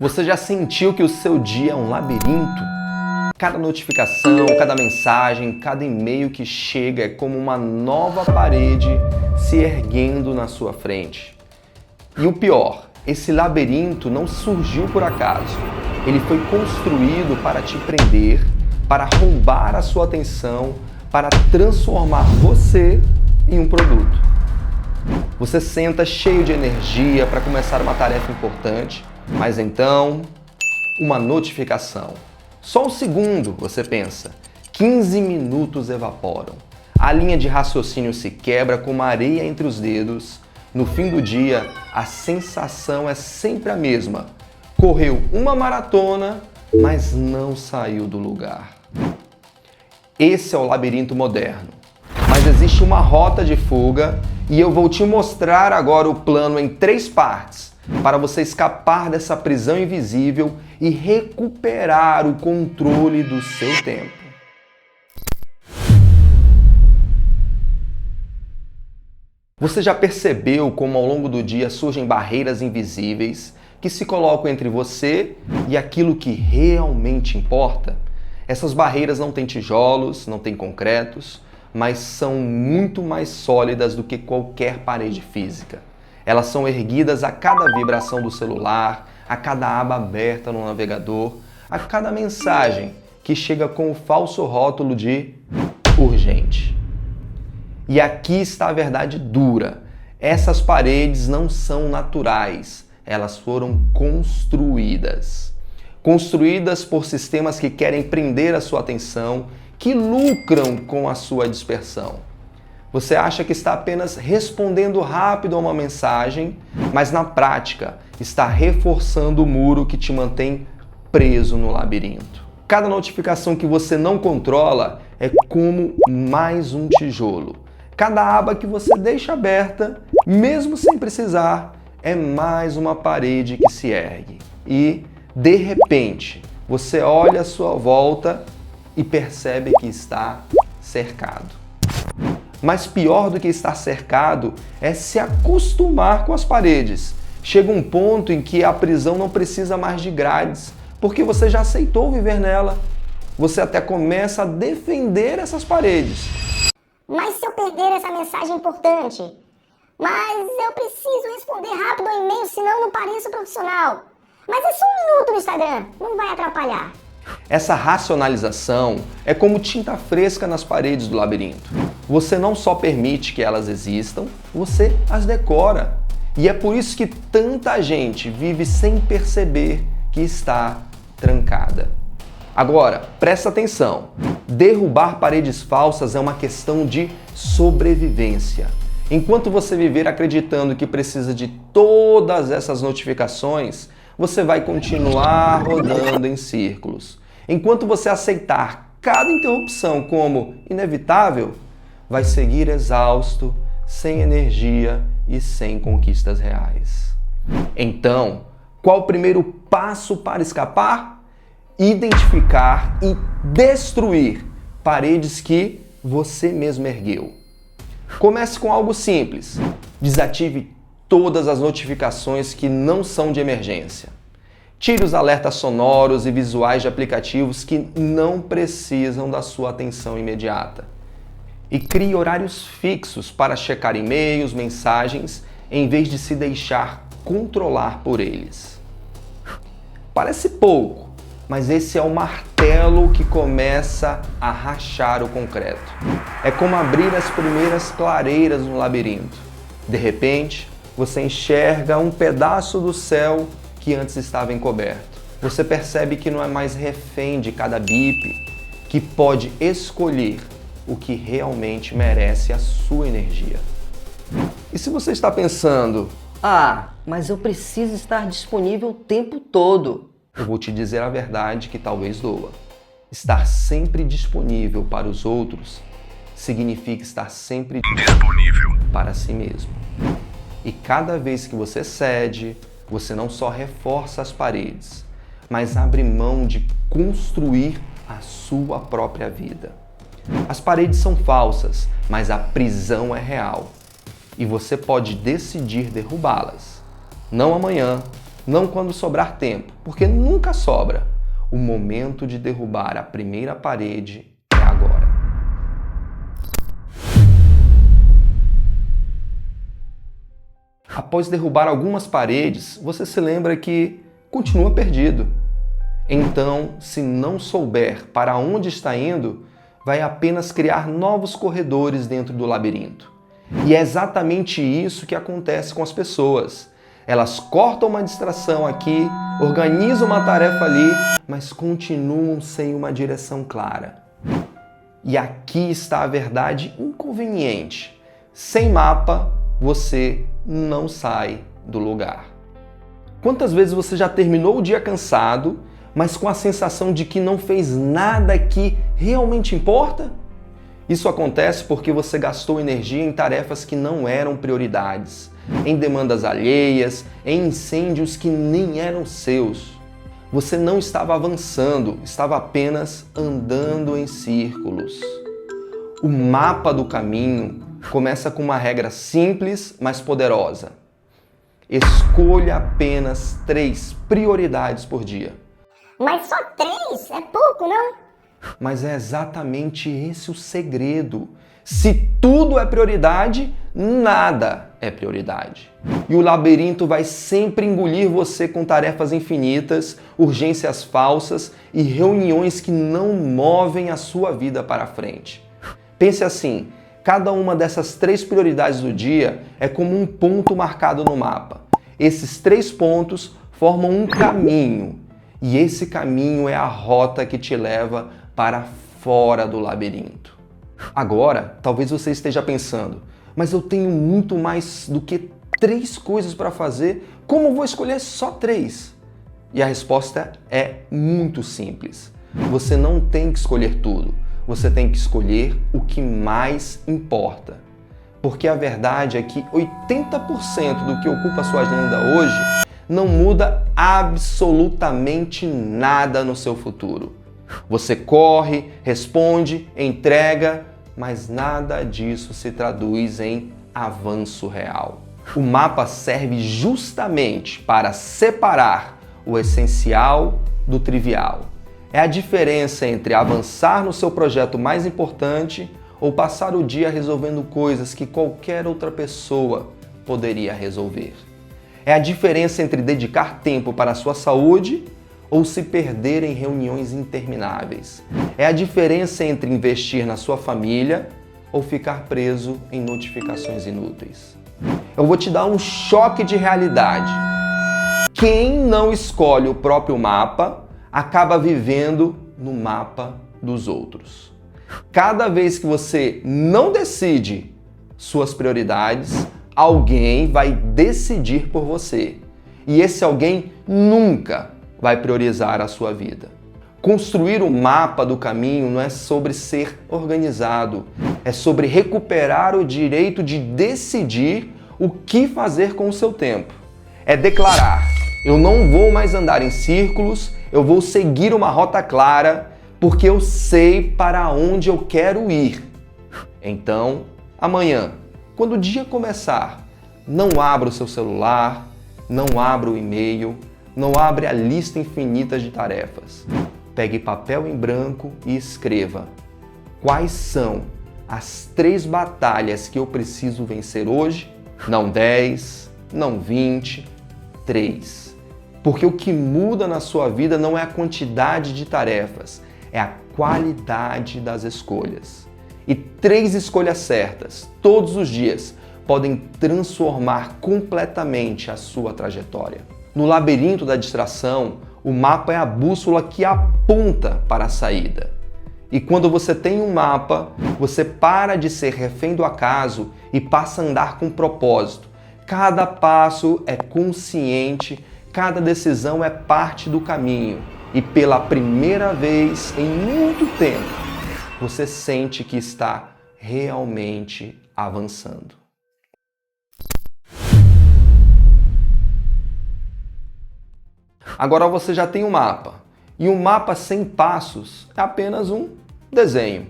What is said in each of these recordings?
Você já sentiu que o seu dia é um labirinto? Cada notificação, cada mensagem, cada e-mail que chega é como uma nova parede se erguendo na sua frente. E o pior, esse labirinto não surgiu por acaso. Ele foi construído para te prender, para roubar a sua atenção, para transformar você em um produto. Você senta cheio de energia para começar uma tarefa importante, mas então, uma notificação. Só um segundo, você pensa. 15 minutos evaporam. A linha de raciocínio se quebra como areia entre os dedos. No fim do dia, a sensação é sempre a mesma. Correu uma maratona, mas não saiu do lugar. Esse é o labirinto moderno. Mas existe uma rota de fuga e eu vou te mostrar agora o plano em 3 partes para você escapar dessa prisão invisível e recuperar o controle do seu tempo. Você já percebeu como ao longo do dia surgem barreiras invisíveis que se colocam entre você e aquilo que realmente importa? Essas barreiras não têm tijolos, não têm concretos, mas são muito mais sólidas do que qualquer parede física. Elas são erguidas a cada vibração do celular, a cada aba aberta no navegador, a cada mensagem que chega com o falso rótulo de urgente. E aqui está a verdade dura. Essas paredes não são naturais, elas foram construídas. Construídas por sistemas que querem prender a sua atenção, que lucram com a sua dispersão. Você acha que está apenas respondendo rápido a uma mensagem, mas na prática está reforçando o muro que te mantém preso no labirinto. Cada notificação que você não controla é como mais um tijolo. Cada aba que você deixa aberta, mesmo sem precisar, é mais uma parede que se ergue. E, de repente, você olha à sua volta e percebe que está cercado. Mas pior do que estar cercado é se acostumar com as paredes. Chega um ponto em que a prisão não precisa mais de grades, porque você já aceitou viver nela. Você até começa a defender essas paredes. Mas se eu perder essa mensagem importante? Mas eu preciso responder rápido ao e-mail, senão não pareço profissional. Mas é só 1 minuto no Instagram, não vai atrapalhar. Essa racionalização é como tinta fresca nas paredes do labirinto. Você não só permite que elas existam, você as decora. E é por isso que tanta gente vive sem perceber que está trancada. Agora, presta atenção. Derrubar paredes falsas é uma questão de sobrevivência. Enquanto você viver acreditando que precisa de todas essas notificações, você vai continuar rodando em círculos. Enquanto você aceitar cada interrupção como inevitável, vai seguir exausto, sem energia e sem conquistas reais. Então, qual o primeiro passo para escapar? Identificar e destruir paredes que você mesmo ergueu. Comece com algo simples. Desative todas as notificações que não são de emergência. Tire os alertas sonoros e visuais de aplicativos que não precisam da sua atenção imediata. E crie horários fixos para checar e-mails, mensagens, em vez de se deixar controlar por eles. Parece pouco, mas esse é o martelo que começa a rachar o concreto. É como abrir as primeiras clareiras no labirinto. De repente, você enxerga um pedaço do céu que antes estava encoberto. Você percebe que não é mais refém de cada bip, que pode escolher o que realmente merece a sua energia. E se você está pensando, mas eu preciso estar disponível o tempo todo. Eu vou te dizer a verdade que talvez doa. Estar sempre disponível para os outros significa estar sempre disponível para si mesmo. E cada vez que você cede, você não só reforça as paredes, mas abre mão de construir a sua própria vida. As paredes são falsas, mas a prisão é real. E você pode decidir derrubá-las. Não amanhã, não quando sobrar tempo, porque nunca sobra. O momento de derrubar a primeira parede é agora. Após derrubar algumas paredes, você se lembra que continua perdido. Então, se não souber para onde está indo, vai apenas criar novos corredores dentro do labirinto. E é exatamente isso que acontece com as pessoas. Elas cortam uma distração aqui, organizam uma tarefa ali, mas continuam sem uma direção clara. E aqui está a verdade inconveniente. Sem mapa, você não sai do lugar. Quantas vezes você já terminou o dia cansado, mas com a sensação de que não fez nada que realmente importa? Isso acontece porque você gastou energia em tarefas que não eram prioridades, em demandas alheias, em incêndios que nem eram seus. Você não estava avançando, estava apenas andando em círculos. O mapa do caminho começa com uma regra simples, mas poderosa. Escolha apenas 3 prioridades por dia. Mas só 3? É pouco, não? Mas é exatamente esse o segredo. Se tudo é prioridade, nada é prioridade. E o labirinto vai sempre engolir você com tarefas infinitas, urgências falsas e reuniões que não movem a sua vida para frente. Pense assim, cada uma dessas 3 prioridades do dia é como um ponto marcado no mapa. Esses 3 pontos formam um caminho. E esse caminho é a rota que te leva para fora do labirinto. Agora, talvez você esteja pensando, mas eu tenho muito mais do que 3 coisas para fazer, como vou escolher só 3? E a resposta é muito simples. Você não tem que escolher tudo, você tem que escolher o que mais importa. Porque a verdade é que 80% do que ocupa a sua agenda hoje não muda absolutamente nada no seu futuro. Você corre, responde, entrega, mas nada disso se traduz em avanço real. O mapa serve justamente para separar o essencial do trivial. É a diferença entre avançar no seu projeto mais importante ou passar o dia resolvendo coisas que qualquer outra pessoa poderia resolver. É a diferença entre dedicar tempo para a sua saúde ou se perder em reuniões intermináveis. É a diferença entre investir na sua família ou ficar preso em notificações inúteis. Eu vou te dar um choque de realidade. Quem não escolhe o próprio mapa acaba vivendo no mapa dos outros. Cada vez que você não decide suas prioridades, alguém vai decidir por você. E esse alguém nunca vai priorizar a sua vida. Construir o mapa do caminho não é sobre ser organizado, é sobre recuperar o direito de decidir o que fazer com o seu tempo. É declarar: eu não vou mais andar em círculos, eu vou seguir uma rota clara, porque eu sei para onde eu quero ir. Então, amanhã, quando o dia começar, não abra o seu celular, não abra o e-mail, não abra a lista infinita de tarefas. Pegue papel em branco e escreva: quais são as 3 batalhas que eu preciso vencer hoje? Não 10, não 20, 3. Porque o que muda na sua vida não é a quantidade de tarefas, é a qualidade das escolhas. E 3 escolhas certas, todos os dias, podem transformar completamente a sua trajetória. No labirinto da distração, o mapa é a bússola que aponta para a saída. E quando você tem um mapa, você para de ser refém do acaso e passa a andar com propósito. Cada passo é consciente, cada decisão é parte do caminho. E pela primeira vez em muito tempo, você sente que está realmente avançando. Agora você já tem um mapa. E um mapa sem passos é apenas um desenho.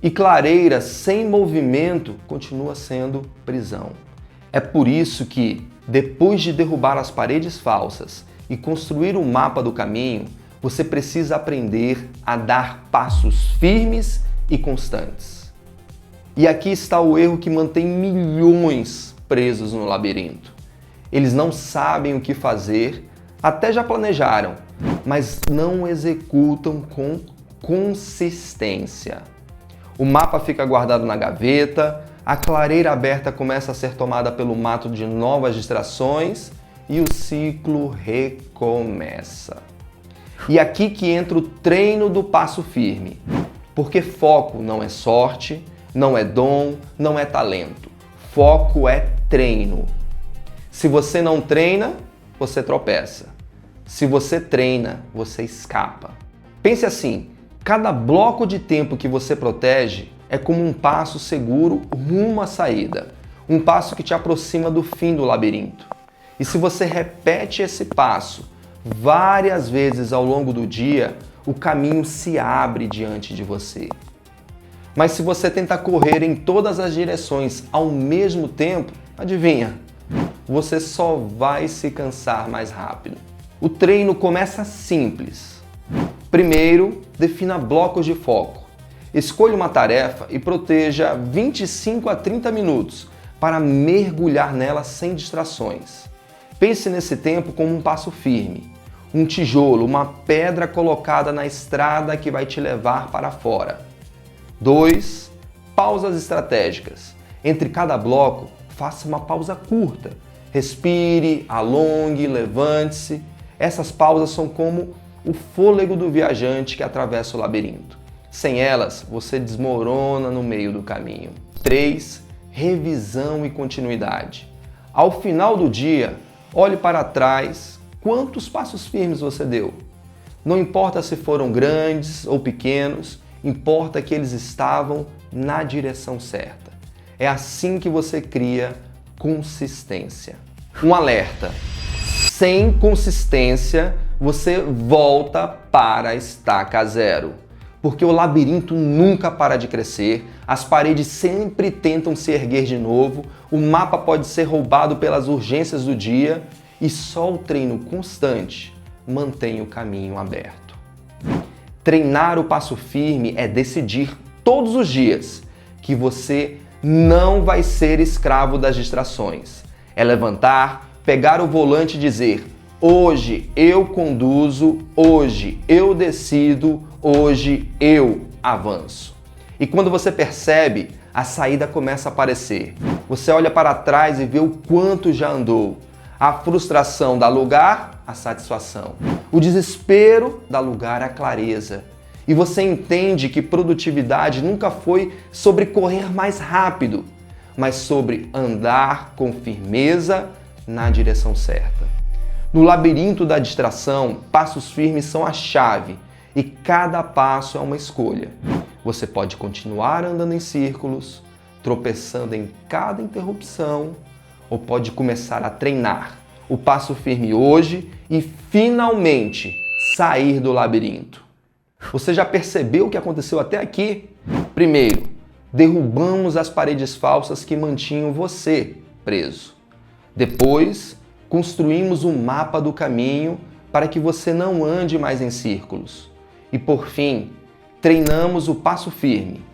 E clareira sem movimento continua sendo prisão. É por isso que, Depois de derrubar as paredes falsas e construir um mapa do caminho, você precisa aprender a dar passos firmes e constantes. E aqui está o erro que mantém milhões presos no labirinto. Eles não sabem o que fazer, até já planejaram, mas não executam com consistência. O mapa fica guardado na gaveta, a clareira aberta começa a ser tomada pelo mato de novas distrações e o ciclo recomeça. E aqui que entra o treino do passo firme, porque foco não é sorte, não é dom, não é talento. Foco é treino. Se você não treina, você tropeça. Se você treina, você escapa. Pense assim, cada bloco de tempo que você protege é como um passo seguro rumo à saída. Um passo que te aproxima do fim do labirinto. E se você repete esse passo várias vezes ao longo do dia, o caminho se abre diante de você. Mas se você tenta correr em todas as direções ao mesmo tempo, adivinha? Você só vai se cansar mais rápido. O treino começa simples. Primeiro, defina blocos de foco. Escolha uma tarefa e proteja 25 a 30 minutos para mergulhar nela sem distrações. Pense nesse tempo como um passo firme, um tijolo, uma pedra colocada na estrada que vai te levar para fora. 2. Pausas estratégicas. Entre cada bloco, faça uma pausa curta. Respire, alongue, levante-se. Essas pausas são como o fôlego do viajante que atravessa o labirinto. Sem elas, você desmorona no meio do caminho. 3. Revisão e continuidade. Ao final do dia, olhe para trás quantos passos firmes você deu. Não importa se foram grandes ou pequenos, importa que eles estavam na direção certa. É assim que você cria consistência. Um alerta: sem consistência, você volta para a estaca zero. Porque o labirinto nunca para de crescer, as paredes sempre tentam se erguer de novo, o mapa pode ser roubado pelas urgências do dia e só o treino constante mantém o caminho aberto. Treinar o passo firme é decidir todos os dias que você não vai ser escravo das distrações. É levantar, pegar o volante e dizer: hoje eu conduzo, hoje eu decido, hoje eu avanço. E quando você percebe, a saída começa a aparecer. Você olha para trás e vê o quanto já andou. A frustração dá lugar à satisfação. O desespero dá lugar à clareza. E você entende que produtividade nunca foi sobre correr mais rápido, mas sobre andar com firmeza na direção certa. No labirinto da distração, passos firmes são a chave e cada passo é uma escolha. Você pode continuar andando em círculos, tropeçando em cada interrupção, ou pode começar a treinar o passo firme hoje e finalmente sair do labirinto. Você já percebeu o que aconteceu até aqui? Primeiro, derrubamos as paredes falsas que mantinham você preso. Depois, construímos um mapa do caminho para que você não ande mais em círculos. E por fim, treinamos o passo firme,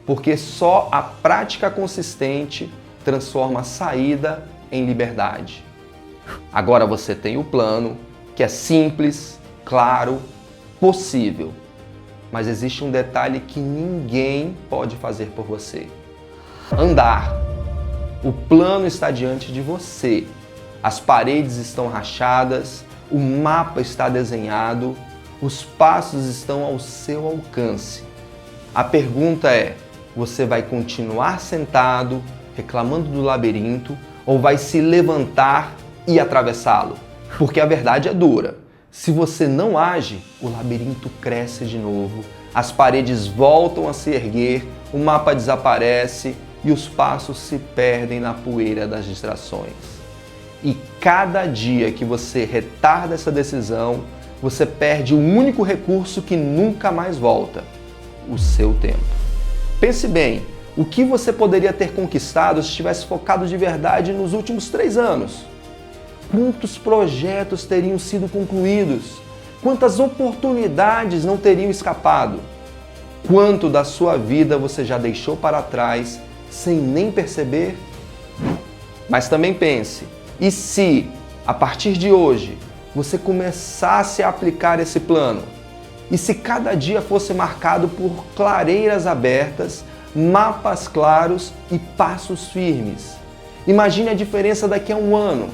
porque só a prática consistente transforma a saída em liberdade. Agora você tem o plano, que é simples, claro, possível. Mas existe um detalhe que ninguém pode fazer por você: andar. O plano está diante de você. As paredes estão rachadas, o mapa está desenhado, os passos estão ao seu alcance. A pergunta é: você vai continuar sentado, reclamando do labirinto, ou vai se levantar e atravessá-lo? Porque a verdade é dura. Se você não age, o labirinto cresce de novo, as paredes voltam a se erguer, o mapa desaparece e os passos se perdem na poeira das distrações. E cada dia que você retarda essa decisão, você perde o único recurso que nunca mais volta: o seu tempo. Pense bem, o que você poderia ter conquistado se tivesse focado de verdade nos últimos 3 anos? quantos projetos teriam sido concluídos? Quantas oportunidades não teriam escapado? Quanto da sua vida você já deixou para trás sem nem perceber? Mas também pense, e se, a partir de hoje, você começasse a aplicar esse plano? E se cada dia fosse marcado por clareiras abertas, mapas claros e passos firmes? Imagine a diferença daqui a um ano.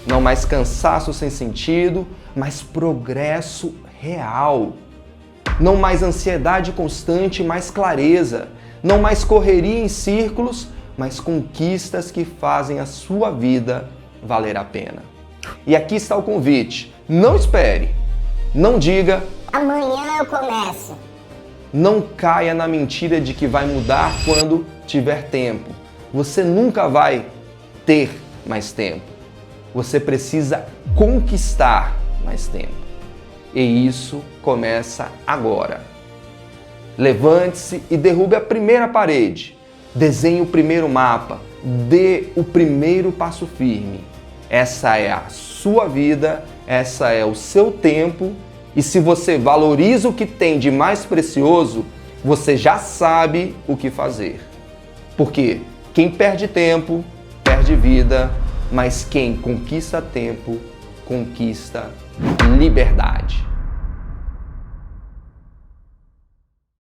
Não mais cansaço sem sentido, mas progresso real. Não mais ansiedade constante, mais clareza. Não mais correria em círculos, mas conquistas que fazem a sua vida valer a pena. E aqui está o convite. Não espere. Não diga: amanhã eu começo. Não caia na mentira de que vai mudar quando tiver tempo. Você nunca vai ter mais tempo. Você precisa conquistar mais tempo. E isso começa agora. Levante-se e derrube a primeira parede. Desenhe o primeiro mapa. Dê o primeiro passo firme. Essa é a sua vida, essa é o seu tempo. E se você valoriza o que tem de mais precioso, você já sabe o que fazer. Porque quem perde tempo, perde vida, mas quem conquista tempo, conquista liberdade.